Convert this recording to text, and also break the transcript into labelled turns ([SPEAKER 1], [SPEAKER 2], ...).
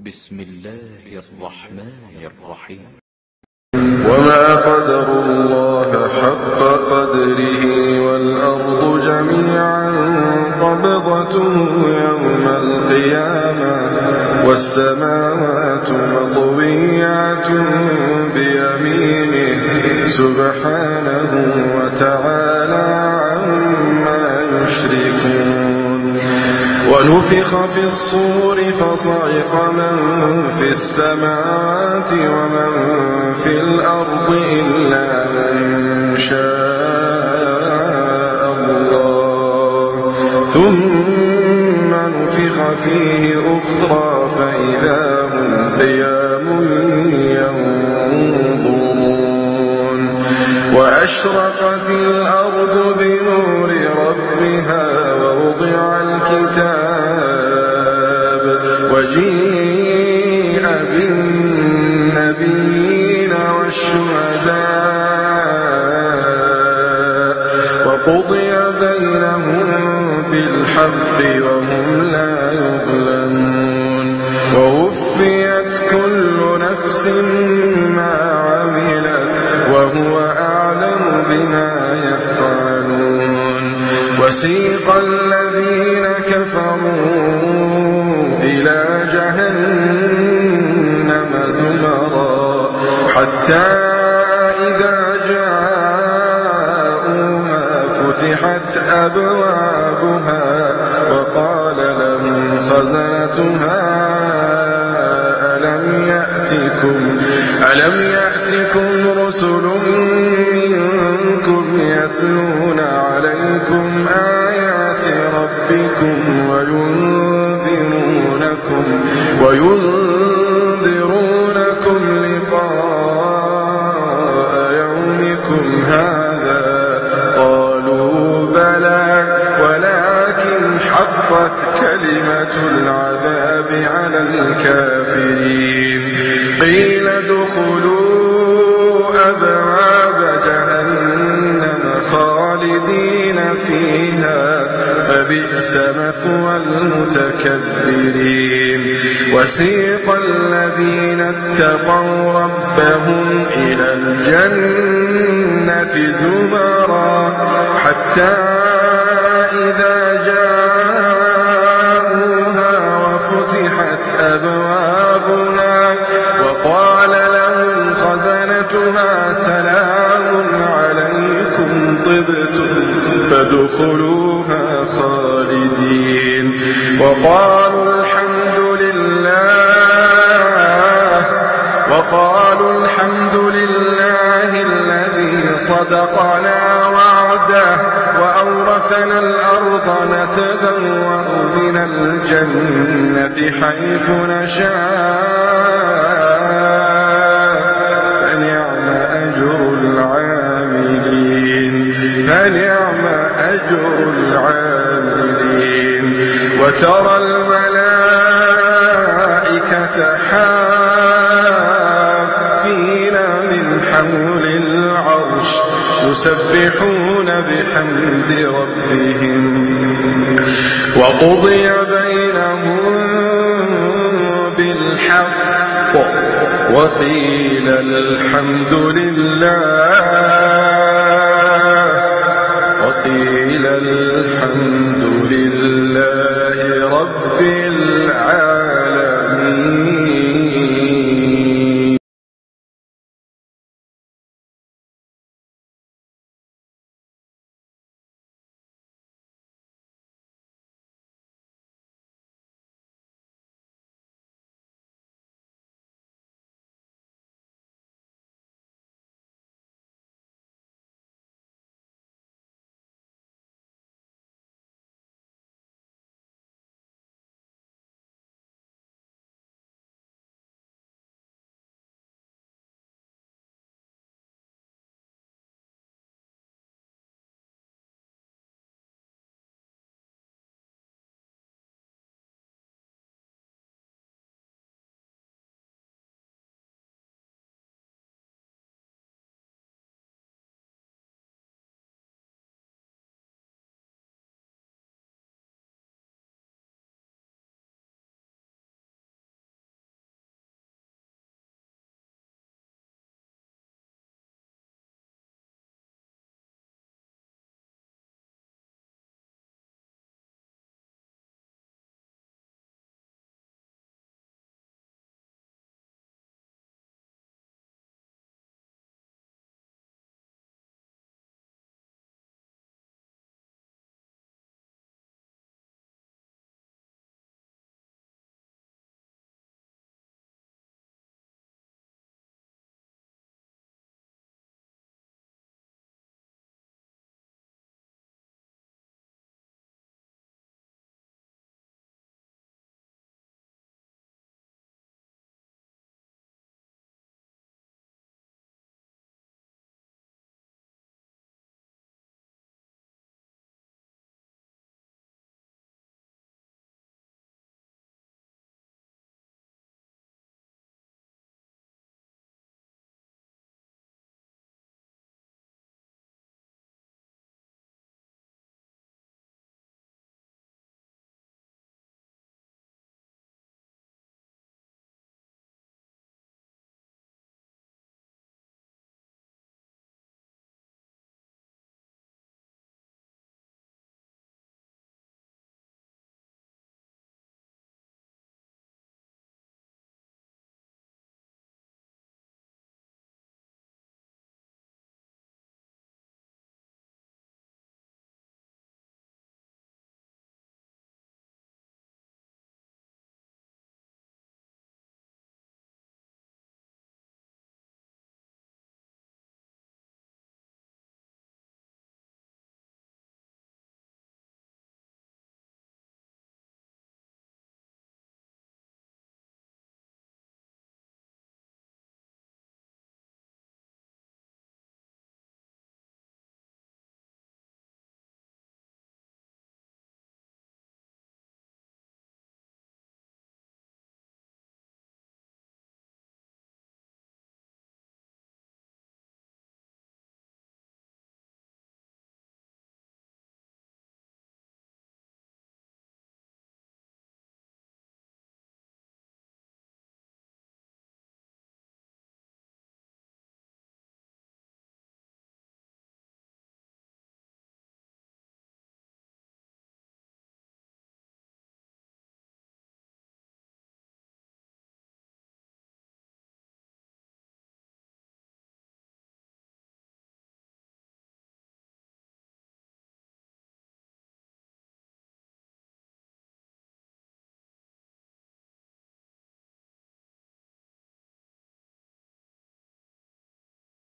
[SPEAKER 1] بسم الله الرحمن الرحيم.
[SPEAKER 2] وما قدروا الله حق قدره والأرض جميعا قبضته يوم القيامة والسماوات مطويات بيمينه سبحانه وتعالى عما يشركون. ونفخ في الصور فصعق من في السماوات ومن في الأرض إلا من شاء الله ثم نفخ فيه أخرى فإذا هم قيام ينظرون. وأشرقت الأرض بنور ربها ووضع الكتاب وجيء بالنبيين والشهداء وقضي بينهم بالحق وهم لا يظلمون. ووفيت كل نفس ما عملت وهو أعلم بما يفعلون. وسيق الذين كفروا إلى جهنم زمرا حتى إذا جاءوها فتحت أبوابها وقال لهم خزنتها ألم يأتكم رسل منكم يتلون عليكم آيات ربكم وينذرونكم لقاء يومكم هذا قالوا بلى ولكن حقت كلمة العذاب على الكافرين. قيل ادخلوا أبواب جهنم خالدين فيها فبئس مثوى المتكبرين. وسيق الذين اتقوا ربهم إلى الجنة زمرا حتى إذا جاءوها وفتحت أبوابها وقال لهم خزنتها سلام عليكم طبتم فادخلوها خالدين. وقالوا الحمد لله الذي صدقنا وعده وأورثنا الأرض نتبوأ من الجنة حيث نشاء فنعم أجر العاملين. وترى الملائكة حافين من حول العرش يسبحون بحمد ربهم وقضي بينهم بالحق وقيل الحمد لله